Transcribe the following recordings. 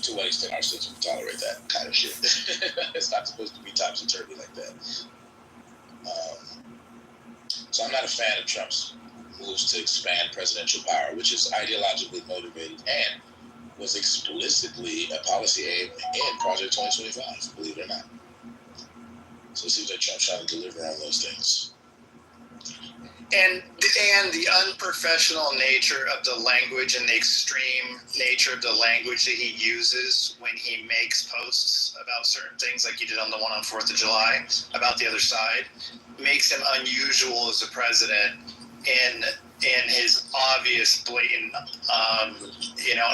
to what extent our system can tolerate that kind of shit. It's not supposed to be topsy-turvy like that. So I'm not a fan of Trump's moves to expand presidential power, which is ideologically motivated and was explicitly a policy aim in Project 2025, believe it or not. So it seems like Trump's trying to deliver on those things. And the unprofessional nature of the language and the extreme nature of the language that he uses when he makes posts about certain things, like he did on the one on 4th of July, about the other side, makes him unusual as a president in his obvious, blatant,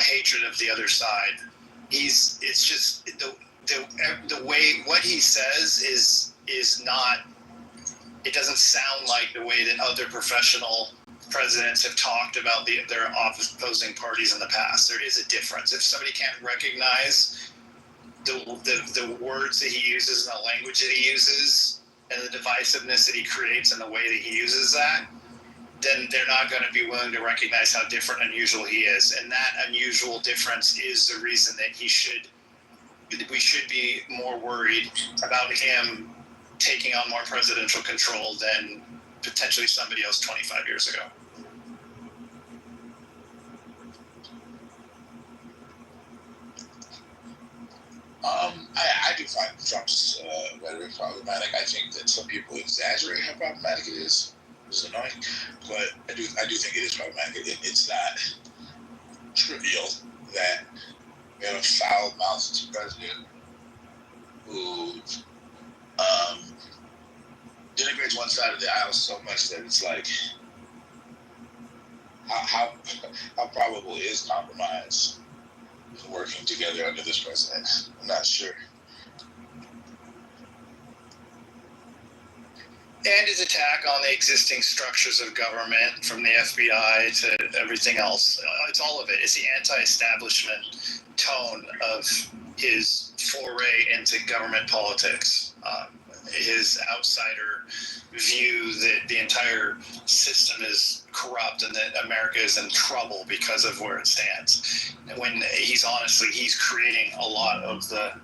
hatred of the other side. It's just the way what he says is not. It doesn't sound like the way that other professional presidents have talked about their opposing parties in the past. There is a difference. If somebody can't recognize the words that he uses and the language that he uses and the divisiveness that he creates and the way that he uses that, then they're not going to be willing to recognize how different and unusual he is. And that unusual difference is the reason that we should be more worried about him taking on more presidential control than potentially somebody else 25 years ago. I do find Trump's rhetoric problematic. I think that some people exaggerate how problematic it is. It's annoying, but I do think it is problematic. It's not trivial that we have a foul-mouthed president who denigrates one side of the aisle so much that it's like, how probable is compromise working together under this president? I'm not sure. And his attack on the existing structures of government, from the FBI to everything else, it's all of it. It's the anti-establishment tone of his foray into government politics. His outsider view that the entire system is corrupt and that America is in trouble because of where it stands. When he's creating a lot of the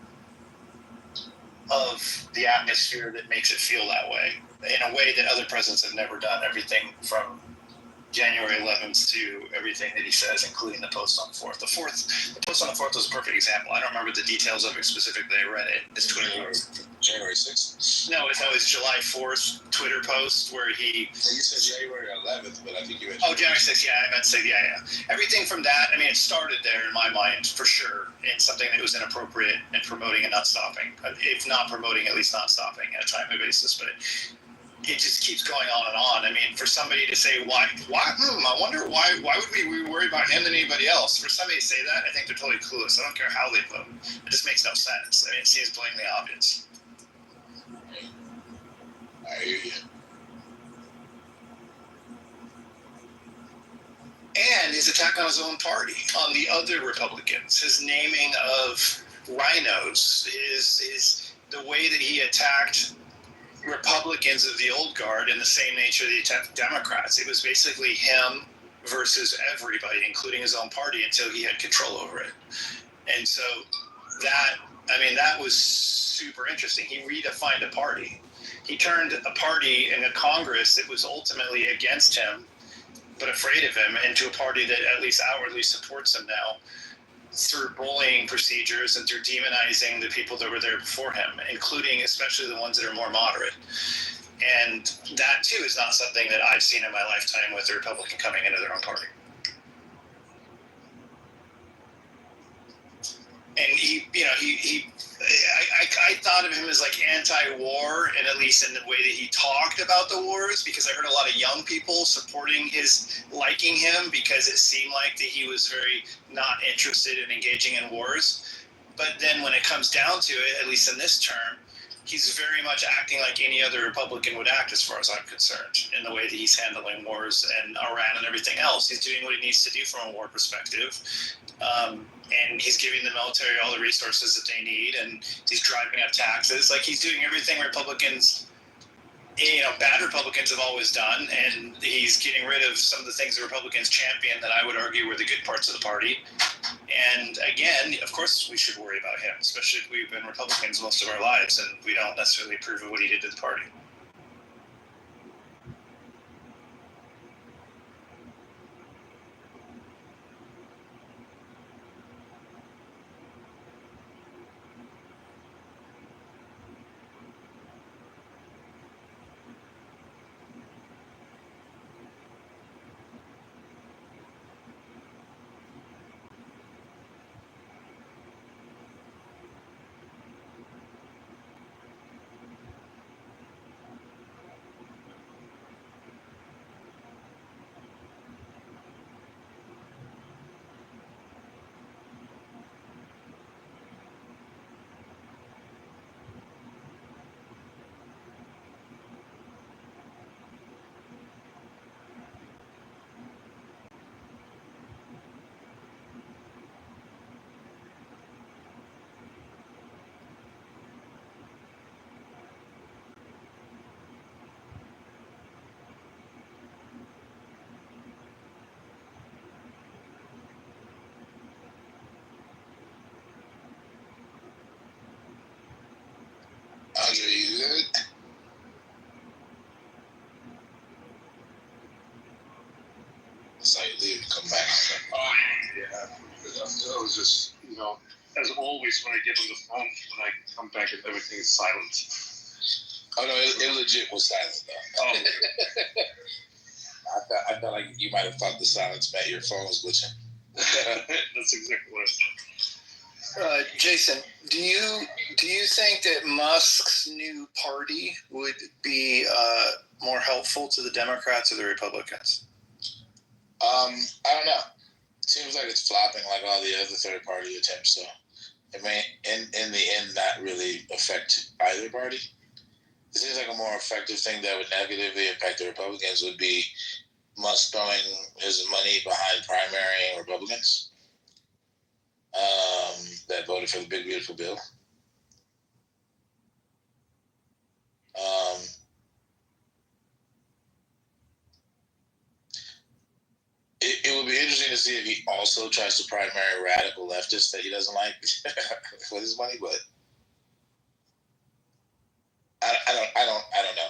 atmosphere that makes it feel that way, in a way that other presidents have never done. Everything from January 11th to everything that he says, including the post on the 4th. The post on the 4th was a perfect example. I don't remember the details of it specifically. I read it. His Twitter post. January 6th? No, it was July 4th Twitter post where he... Yeah, you said January 11th, but I think you mentioned... Oh, January 6th, yeah, I meant to say, yeah. Everything from that, it started there in my mind, for sure, in something that was inappropriate and promoting and not stopping. If not promoting, at least not stopping on a timely basis, but... It just keeps going on and on. For somebody to say, why? I wonder why would we be worried about him than anybody else? For somebody to say that, I think they're totally clueless. I don't care how they vote. It just makes no sense. It seems blatantly obvious. I hear you. And his attack on his own party, on the other Republicans, his naming of rhinos, the way that he attacked Republicans of the old guard in the same nature that he attacked Democrats. It was basically him versus everybody, including his own party, until he had control over it. And so that was super interesting. He redefined a party. He turned a party in a Congress that was ultimately against him, but afraid of him, into a party that at least outwardly supports him now, through bullying procedures and through demonizing the people that were there before him, including especially the ones that are more moderate. And that, too, is not something that I've seen in my lifetime with a Republican coming into their own party. And I thought of him as like anti-war, and at least in the way that he talked about the wars, because I heard a lot of young people liking him because it seemed like that he was very not interested in engaging in wars. But then when it comes down to it, at least in this term, he's very much acting like any other Republican would act, as far as I'm concerned, in the way that he's handling wars and Iran and everything else. He's doing what he needs to do from a war perspective. And he's giving the military all the resources that they need, and he's driving up taxes. Like, he's doing everything Republicans bad Republicans have always done, and he's getting rid of some of the things the Republicans champion that I would argue were the good parts of the party. And again, of course, we should worry about him, especially if we've been Republicans most of our lives and we don't necessarily approve of what he did to the party. Andre, you good? It's like leave and come back. Oh, yeah. I was just, as always, when I get on the phone, when I come back and everything is silent. Oh, no, it legit was silent, though. Oh. I felt like you might have thought the silence meant your phone was glitching. That's exactly what it is. Jason, do you think that Musk's new party would be more helpful to the Democrats or the Republicans? I don't know. It seems like it's flopping like all the other third party attempts, so it may, in the end, not really affect either party. It seems like a more effective thing that would negatively impact the Republicans would be Musk throwing his money behind primarying Republicans that voted for the Big Beautiful Bill. It would be interesting to see if he also tries to primary radical leftists that he doesn't like with his money, but I don't know.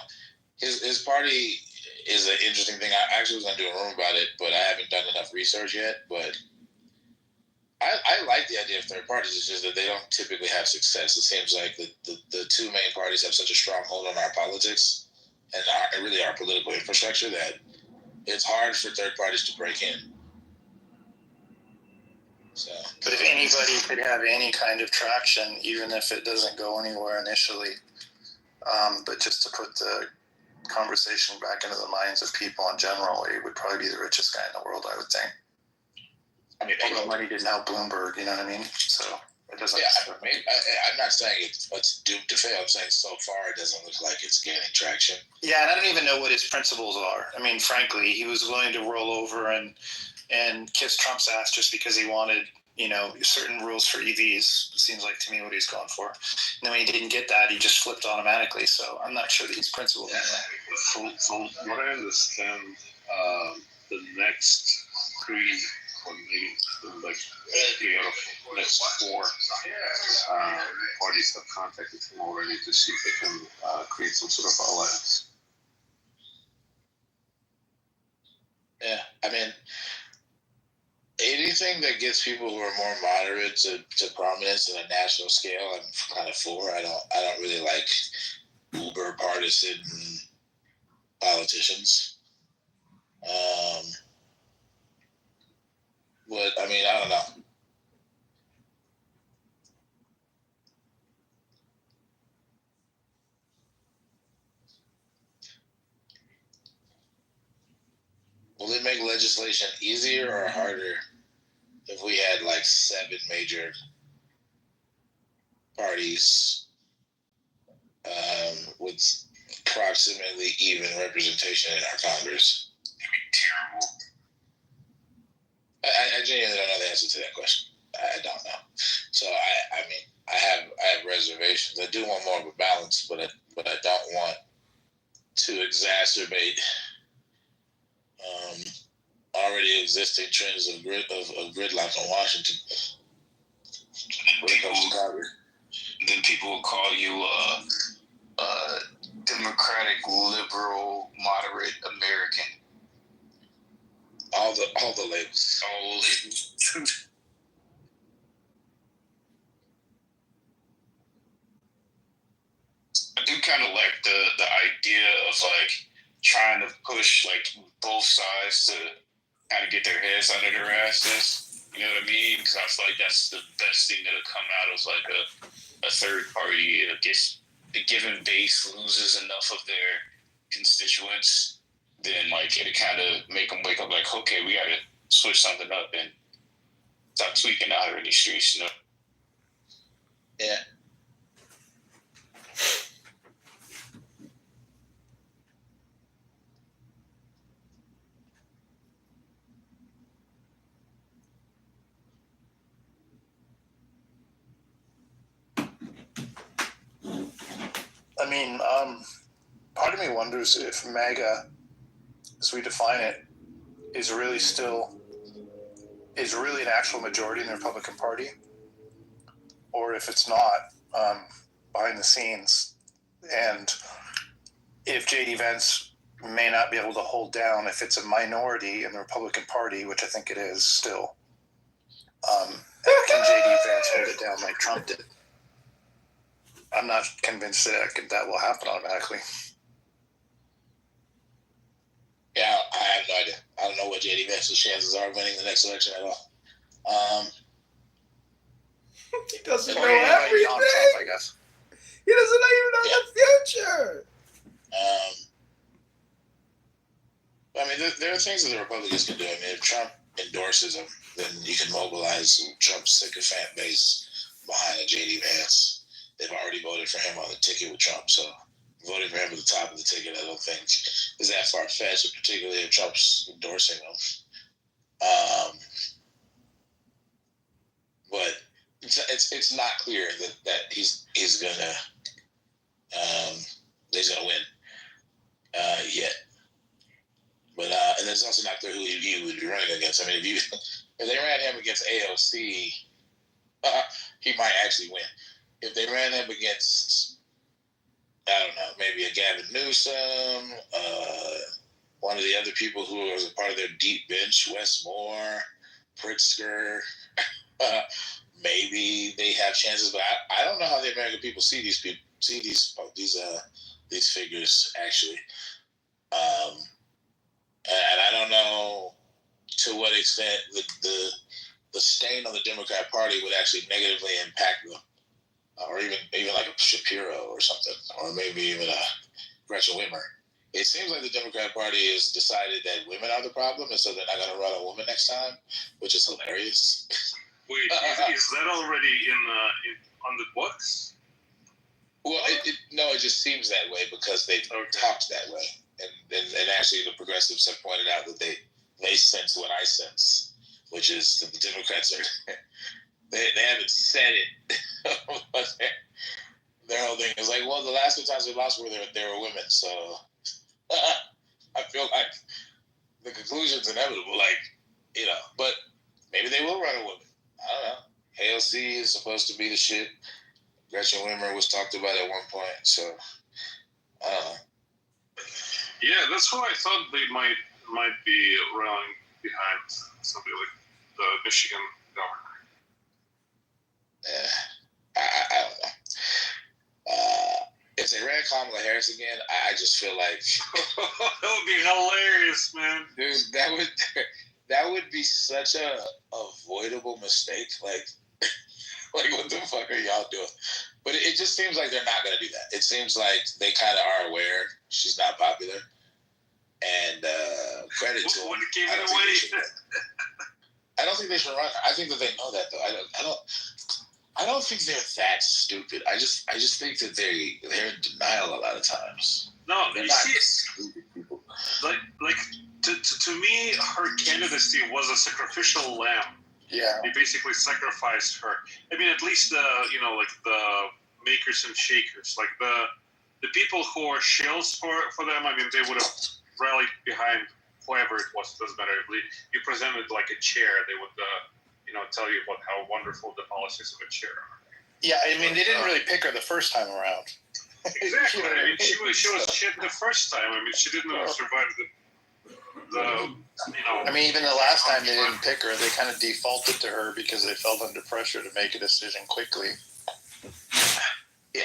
His party is an interesting thing. I actually was going to do a room about it, but I haven't done enough research yet. But I like the idea of third parties. It's just that they don't typically have success. It seems like the two main parties have such a strong hold on our politics and really our political infrastructure that it's hard for third parties to break in. So, but if anybody could have any kind of traction, even if it doesn't go anywhere initially, but just to put the conversation back into the minds of people in general, it would probably be the richest guy in the world, I would think. I mean, although money didn't help Bloomberg, you know what I mean? So it doesn't. Yeah, I'm not saying it's doomed to fail. I'm saying so far it doesn't look like it's gaining traction. Yeah, and I don't even know what his principles are. I mean, frankly, he was willing to roll over and kiss Trump's ass just because he wanted, certain rules for EVs. It seems like to me what he's going for. And then when he didn't get that, he just flipped automatically. So I'm not sure that he's principled anyway. From what I understand, the next 3 or maybe like 3 out of next 4 parties have contacted him already to see if they can create some sort of alliance. Yeah, I mean, anything that gets people who are more moderate to prominence on a national scale, I'm kind of for. I don't really like uber partisan politicians. But I mean, I don't know. Will it make legislation easier or harder if we had like 7 major parties with approximately even representation in our Congress? It'd be terrible. I genuinely don't know the answer to that question. I don't know. So I mean, I have reservations. I do want more of a balance, but I don't want to exacerbate already existing trends of gridlock in Washington. Then people will call you a democratic, liberal, moderate American. All the labels. All labels. I do kind of like the idea of like trying to push like both sides to kind of get their heads out of their asses. You know what I mean? Because I feel like that's the best thing that'll come out of like a third party. It gets the given base loses enough of their constituents, then like it'll kind of make them wake up like, okay, we got to switch something up and stop tweaking out here in these streets. You know? Yeah. I mean, part of me wonders if MAGA, as we define it, is really an actual majority in the Republican Party, or if it's not behind the scenes, and if J.D. Vance may not be able to hold down if it's a minority in the Republican Party, which I think it is still. Can J.D. Vance hold it down like Trump did? I'm not convinced that will happen automatically. Yeah, I have no idea. I don't know what J.D. Vance's chances are of winning the next election at all. He doesn't know Trump, everything. I guess. He doesn't even know the future. I mean, there are things that the Republicans can do. I mean, if Trump endorses him, then you can mobilize Trump's sycophant base behind a J.D. Vance. They've already voted for him on the ticket with Trump, so voting for him at the top of the ticket, I don't think is that far-fetched, particularly if Trump's endorsing him. But it's not clear that he's gonna win yet. But and it's also not clear who he would be running against. I mean, if they ran him against AOC, he might actually win. If they ran him against, I don't know, maybe a Gavin Newsom, one of the other people who was a part of their deep bench, Wes Moore, Pritzker, maybe they have chances. But I don't know how the American people see these figures actually, and I don't know to what extent the stain on the Democrat Party would actually negatively impact them. Or even like a Shapiro or something, or maybe even a Gretchen Whitmer. It seems like the Democrat Party has decided that women are the problem, and so they're not going to run a woman next time, which is hilarious. Wait, is that already on the books? Well, it just seems that way because they've talked that way, and actually the progressives have pointed out that they sense what I sense, which is that the Democrats are. They haven't said it. But their whole thing is like, well, the last 2 times we lost they were women, so I feel like the conclusion's inevitable. Like, you know, but maybe they will run a woman. I don't know. AOC is supposed to be the shit. Gretchen Whitmer was talked about at one point, so I don't know. Yeah, that's who I thought they might be rallying behind, somebody like the Michigan governor. Yeah, I don't know. If they ran Kamala Harris again, I just feel like that would be hilarious, man. Dude, that would be such a avoidable mistake. Like what the fuck are y'all doing? But it just seems like they're not gonna do that. It seems like they kind of are aware she's not popular, and credit to them. What gave it away? I don't think they should run her. I think that they know that though. I don't think they're that stupid. I just think that they're in denial a lot of times. No, they're you not see, stupid people. Like to me, her candidacy was a sacrificial lamb. Yeah. They basically sacrificed her. I mean, at least the makers and shakers, like the people who are shills for them, I mean, they would have rallied behind whoever it was. It doesn't matter. If you presented like a chair, they would, tell you about how wonderful the policies of a chair are. Yeah, I mean, they didn't really pick her the first time around. Exactly. I mean, she was shit the first time. I mean, she didn't survive the. I mean, even the last time they didn't pick her, they kind of defaulted to her because they felt under pressure to make a decision quickly. Yeah.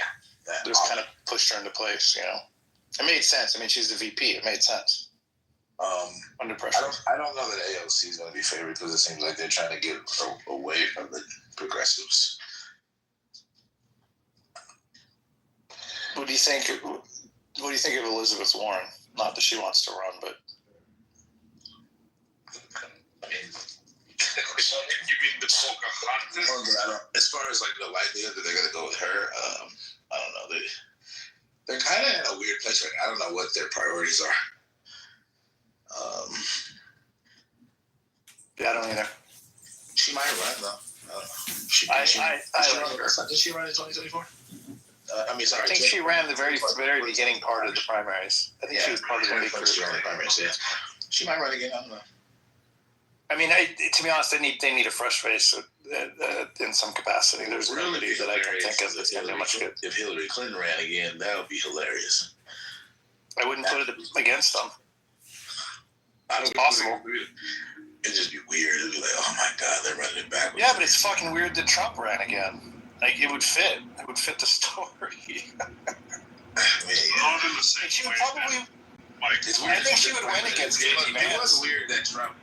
Just kind of pushed her into place, It made sense. I mean, she's the VP. It made sense. Under pressure. I don't know that AOC is going to be favored because it seems like they're trying to get away from the progressives. What do you think of Elizabeth Warren? Not that she wants to run, but I mean, you mean the Pocahontas? as far as like the likelihood that they're going to go with her, I don't know. They're kind of in a weird place right now. I don't know what their priorities are. yeah, I don't either. She might run though. I don't know. Did she run in 2024? I think she ran the very beginning part of the primaries. I think she was part of the big group. Primaries, yeah. She might run again. I don't know. I mean, to be honest, they need a fresh face in some capacity. There's nobody that I can think of that's going to do much good. If Hillary Clinton ran again, that would be hilarious. I wouldn't put it against them. It's possible. It'd just be weird. It'd be like, oh my God, they're running it back. Yeah, but it's fucking weird that Trump ran again. Like, it would fit. It would fit the story. Not in the same she would way, probably... I think she would win against JD Vance. It was weird that Trump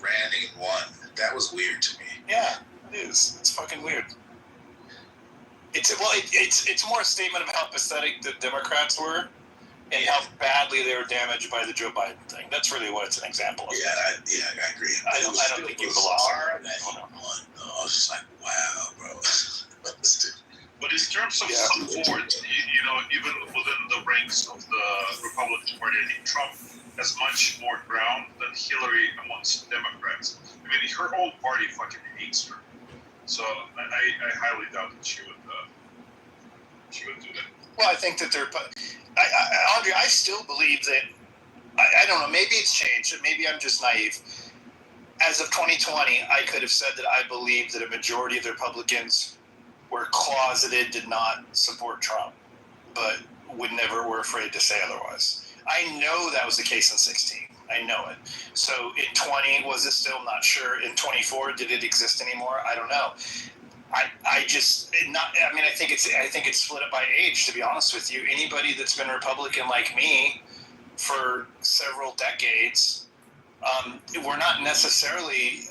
ran and won. That was weird to me. Yeah, it is. It's fucking weird. It's more a statement of how pathetic the Democrats were and how badly they were damaged by the Joe Biden thing. That's really what it's an example of. Yeah, I agree. I don't think you belong. I was just like, wow, bro. But in terms of support, even within the ranks of the Republican Party, I think Trump has much more ground than Hillary amongst Democrats. I mean, her whole party fucking hates her. So I highly doubt that she would do that. Well, I think that Andre, I still believe that, I don't know, maybe it's changed. Maybe I'm just naive. As of 2020, I could have said that I believe that a majority of the Republicans were closeted, did not support Trump, but were afraid to say otherwise. I know that was the case in 16. I know it. So in 20, was it still? Not sure. In 24, did it exist anymore? I don't know. I think it's split up by age, to be honest with you. Anybody that's been Republican like me for several decades, we're not necessarily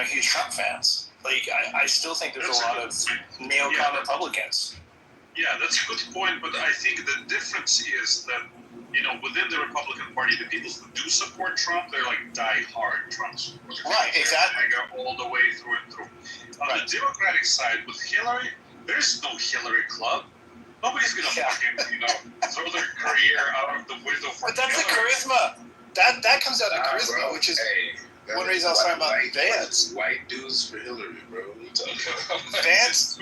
huge Trump fans. Like, I still think there's a lot of neocon Republicans. Yeah, that's a good point, but I think the difference is that, within the Republican Party, the people who do support Trump, they're like die-hard Trump supporters. Right, exactly. They go all the way through and through. On the Democratic side, with Hillary, there's no Hillary club. Nobody's going to fucking, throw their career out of the window for But that's Hillary. The charisma. That comes out of charisma, bro, which is one is reason I was talking about Vance. White dudes for Hillary, bro. What are you talking about? Vance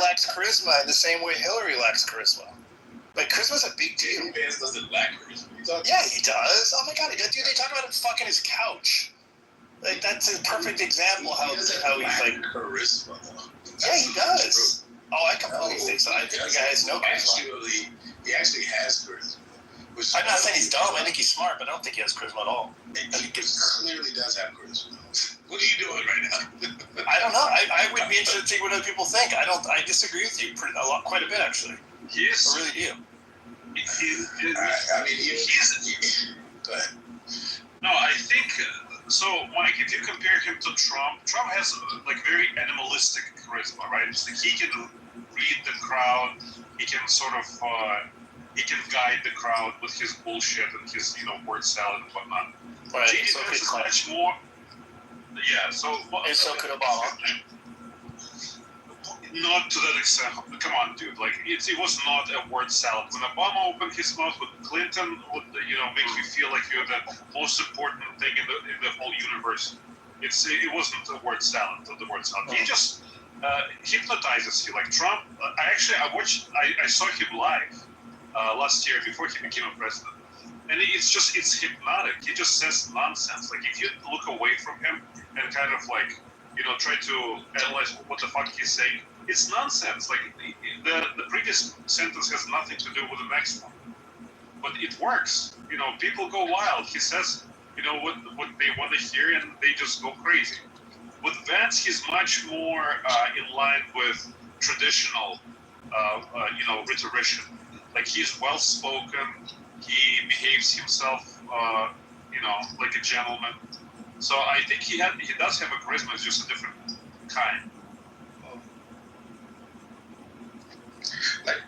lacks charisma in the same way Hillary lacks charisma. Like, charisma's a big deal. Vance doesn't lack charisma. Yeah, he does. Oh my God, dude, they talk about him fucking his couch. Like, that's a perfect example how he's like charisma. Yeah, he does. Oh, I completely think so. I think the guy has no charisma. He actually has charisma. I'm not saying he's dumb. I think he's smart, but I don't think he has charisma at all. He clearly does have charisma. What are you doing right now? I don't know. I would be interested to see what other people think. I disagree with you quite a bit, actually. Yes. I really do. Go ahead. No, I think so, Mike. If you compare him to Trump has very animalistic charisma, right? It's like he can read the crowd. He can sort of he can guide the crowd with his bullshit and his word salad and whatnot. Right. JD Vance is much more. Yeah. So. And so could Obama. Not to that extent. Come on, dude. Like it was not a word salad. When Obama opened his mouth, with Clinton would make you feel like you're the most important thing in the whole universe. It wasn't a word salad. The word salad. He just hypnotizes you. Like Trump. I saw him live, last year before he became a president. And it's hypnotic. He just says nonsense. Like if you look away from him and kind of like, try to analyze what the fuck he's saying, it's nonsense. Like the previous sentence has nothing to do with the next one, but it works. People go wild. He says, what they want to hear, and they just go crazy. With Vance, he's much more in line with traditional, rhetorician. Like he's well spoken. He behaves himself, like a gentleman. So I think he does have a charisma. It's just a different kind. Like,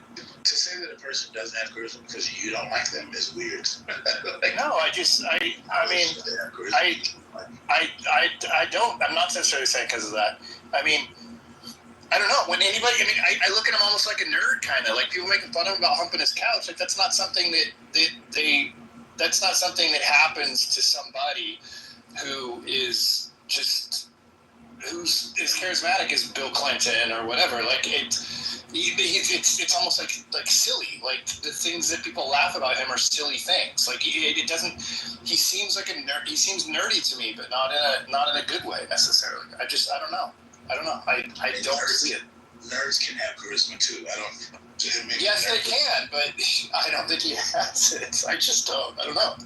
to say that a person doesn't have charisma because you don't like them is weird. No, I don't. I'm not necessarily saying because of that. I mean, I don't know. When anybody, I look at him almost like a nerd, kind of like people making fun of him about humping his couch. Like that's not something that's not something that happens to somebody who is just who's as charismatic as Bill Clinton or whatever. Like it's almost like silly. Like the things that people laugh about him are silly things. Like it doesn't. He seems like a nerd. He seems nerdy to me, but not in a good way necessarily. I don't know. I don't see it. Nerds can have charisma too. Yes, they can, but I don't think he has it. I just don't. I don't know.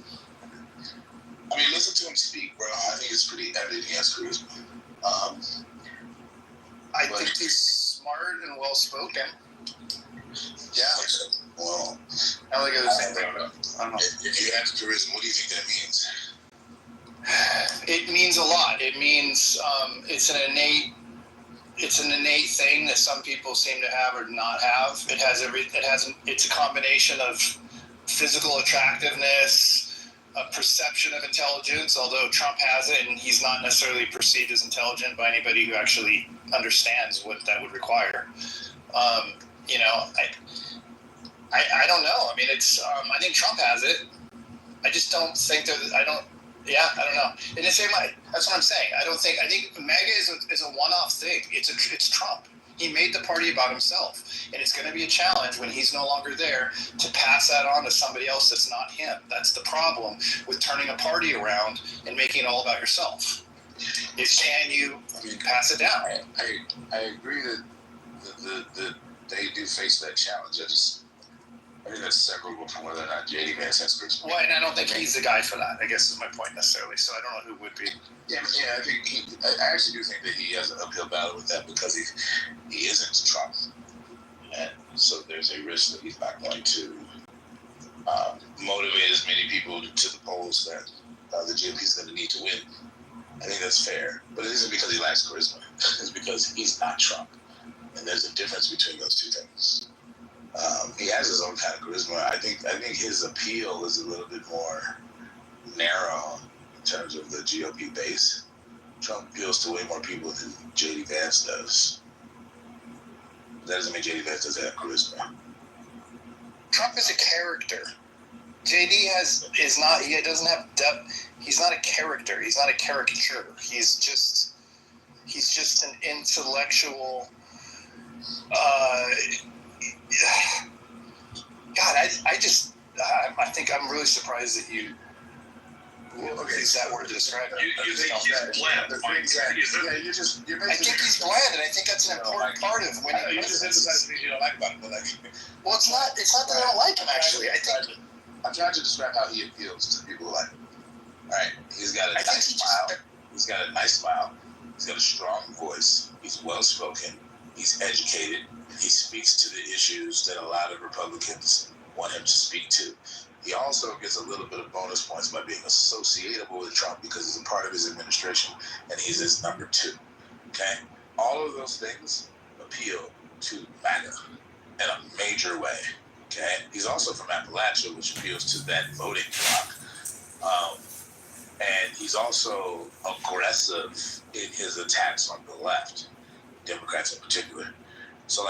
I mean, listen to him speak, bro. I think it's pretty evident he has charisma. I think he's smart and well spoken. Yeah. Well, I think it's the same thing. I don't know. If you have charisma, what do you think that means? It means a lot. It means it's an innate thing that some people seem to have or not have. It's a combination of physical attractiveness, a perception of intelligence, although Trump has it and he's not necessarily perceived as intelligent by anybody who actually understands what that would require. I don't know. I mean, I think Trump has it. I just don't think that, I don't know. In the same way, that's what I'm saying. I think MAGA is a one-off thing. It's Trump. He made the party about himself, and it's going to be a challenge when he's no longer there to pass that on to somebody else that's not him. That's the problem with turning a party around and making it all about yourself. Can you pass it down? I agree that they do face that challenge. I think that's separable from whether or not J.D. Vance has charisma. Well, and I don't think he's the guy for that, I guess is my point necessarily. So I don't know who would be. Yeah, I think I actually do think that he has an uphill battle with that because he isn't Trump. And so there's a risk that he's not going to motivate as many people to the polls that the GOP is going to need to win. I think that's fair. But it isn't because he lacks charisma. It's because he's not Trump. And there's a difference between those two things. He has his own kind of charisma. I think his appeal is a little bit more narrow in terms of the GOP base. Trump appeals to way more people than J.D. Vance does. That doesn't mean J.D. Vance doesn't have charisma. Trump is a character. J.D. he doesn't have depth. He's not a character. He's not a caricature. He's just an intellectual. God, I think I'm really surprised that you use that word to describe him. You think he's bland? I think he's bland, and I think that's an important part of winning. You just emphasize things you don't like about him, but well, it's not that I don't like him actually. I'm trying to describe how he appeals to people who like him. All right, he's got a nice smile. He's got a nice smile. He's got a strong voice. He's well spoken. He's educated. He speaks to the issues that a lot of Republicans want him to speak to. He also gets a little bit of bonus points by being associatable with Trump because he's a part of his administration and he's his number two. Okay? All of those things appeal to MAGA in a major way. Okay? He's also from Appalachia, which appeals to that voting bloc. And he's also aggressive in his attacks on the left, Democrats in particular. So,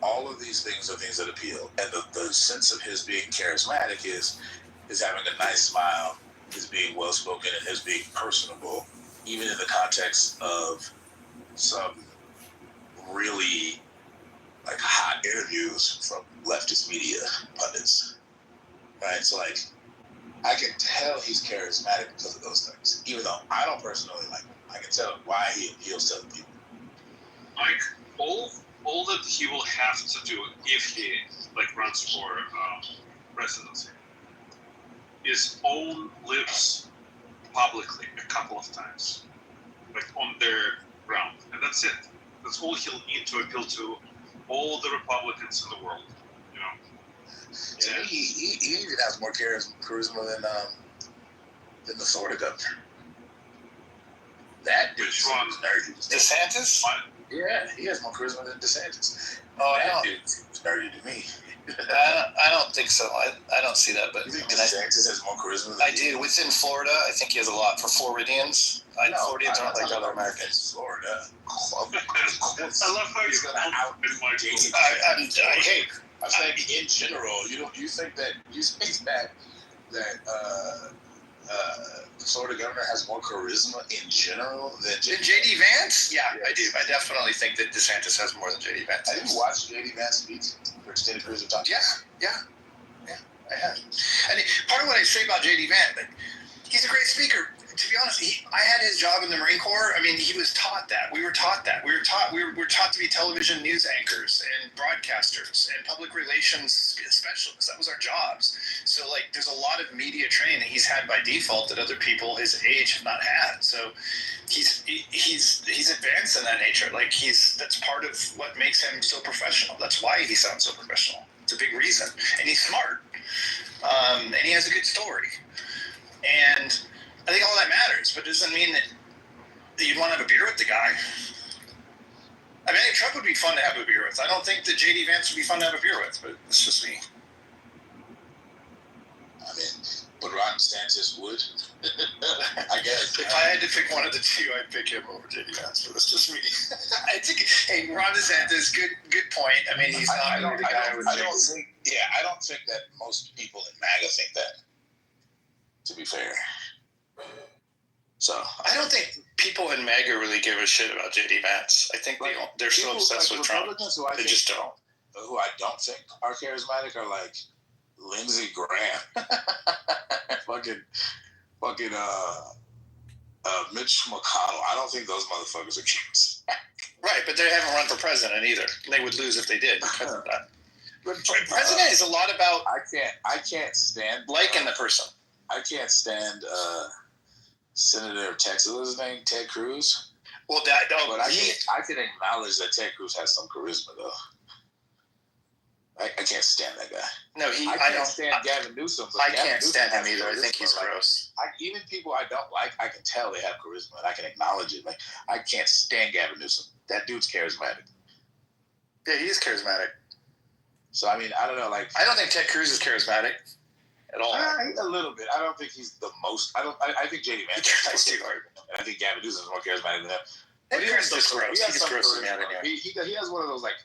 all of these things are things that appeal. And the sense of his being charismatic is having a nice smile, his being well-spoken, and his being personable, even in the context of some really, hot interviews from leftist media pundits, right? So like, I can tell he's charismatic because of those things. Even though I don't personally like him, I can tell why he appeals to other people. Like all that he will have to do if he like runs for presidency is own libs publicly a couple of times, like on their ground, and that's it. That's all he'll need to appeal to all the Republicans in the world. You know. To me, he even has more charisma than the Florida governor. That dude Which one? DeSantis? Yeah, he has more charisma than DeSantis. Oh, That dude seems nerdy to me. I don't think so. I don't see that, but You think I mean, DeSantis has more charisma than I do. Within Florida, I think he has a lot for Floridians. Floridians aren't like other Americans. Florida. I love how He's you gonna out my JD. I'm saying in general, you think that the Florida governor has more charisma in general than JD Vance? Yeah, I do. I definitely think that DeSantis has more than JD Vance. Have you watched JD Vance speak for extended periods of time? Yeah, I have. And part of what I say about JD Vance, he's a great speaker. To be honest, I had his job in the Marine Corps. I mean, he was taught that. We were taught that. We were taught to be television news anchors and broadcasters and public relations specialists. That was our jobs. So, like, there's a lot of media training that he's had by default that other people his age have not had. So, he's advanced in that nature. Like, that's part of what makes him so professional. That's why he sounds so professional. It's a big reason. And he's smart. And he has a good story. And I think all that matters, but it doesn't mean that you'd want to have a beer with the guy. I mean, I think Trump would be fun to have a beer with. I don't think that JD Vance would be fun to have a beer with, but it's just me. I mean, but Ron DeSantis would. I guess. If I had to pick one of the two, I'd pick him over JD Vance, but that's just me. I think, hey, Ron DeSantis, good point. I mean, he's not really the guy I would pick. I don't think that most people in MAGA think that, to be fair. So I don't think people in MAGA really give a shit about JD Vance. I think they're so obsessed with Trump. They just don't. Who I don't think are charismatic are like Lindsey Graham, fucking Mitch McConnell. I don't think those motherfuckers are charismatic. Right, but they haven't run for president either. They would lose if they did because of that. But president is a lot about I can't stand liking the person. I can't stand Senator of Texas. What's his name? Ted Cruz. Well, but I can acknowledge that Ted Cruz has some charisma, though. I can't stand that guy. No, I can't stand Gavin Newsom. I can't stand him either. I think he's gross. Even people I don't like, I can tell they have charisma, and I can acknowledge it. Like, I can't stand Gavin Newsom. That dude's charismatic. Yeah, he's charismatic. So, I mean, I don't know. Like, I don't think Ted Cruz is charismatic at all. A little bit. I don't think he's the most. I think JD Vance is too hard. And I think Gavin Newsom is more charismatic than him. Ted Cruz is just gross. He's gross me out anyway. He has one of those, like,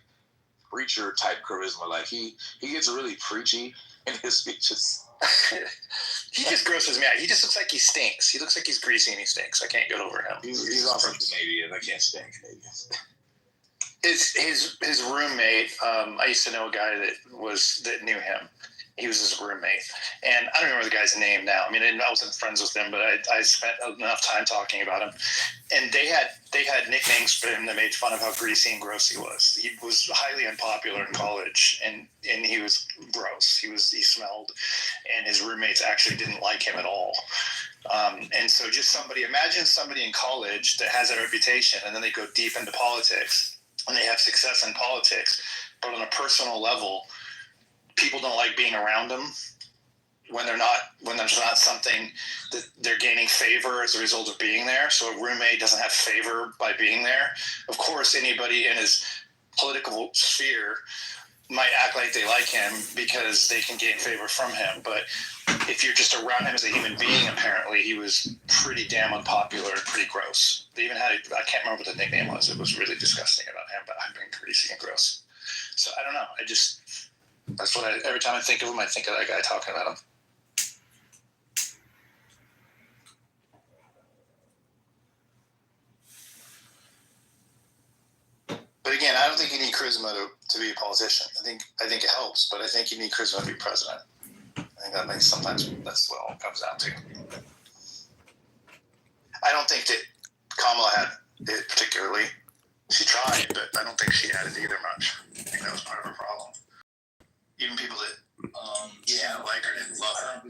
preacher type charisma. Like, he gets really preachy in his speeches. He just grosses me out. He just looks like he stinks. He looks like he's greasy and he stinks. I can't get over him. He's also Canadian. I can't stand Canadians. His roommate. I used to know a guy that knew him. He was his roommate, and I don't remember the guy's name now. I mean, I wasn't friends with him, but I spent enough time talking about him. And they had nicknames for him that made fun of how greasy and gross he was. He was highly unpopular in college, and he was gross. He smelled, and his roommates actually didn't like him at all. And so imagine somebody in college that has that reputation, and then they go deep into politics, and they have success in politics, but on a personal level, people don't like being around them when there's not something that they're gaining favor as a result of being there. So a roommate doesn't have favor by being there. Of course, anybody in his political sphere might act like they like him because they can gain favor from him. But if you're just around him as a human being, apparently he was pretty damn unpopular and pretty gross. They even had I can't remember what the nickname was. It was really disgusting about him, but I'm being greasy and gross. So I don't know. That's what every time I think of him, I think of that guy talking about him. But again, I don't think you need charisma to be a politician. I think it helps, but I think you need charisma to be president. I think that makes sometimes that's what it all comes down to. I don't think that Kamala had it particularly. She tried, but I don't think she had it either much. I think that was part of her problem. Even people that like her didn't love her.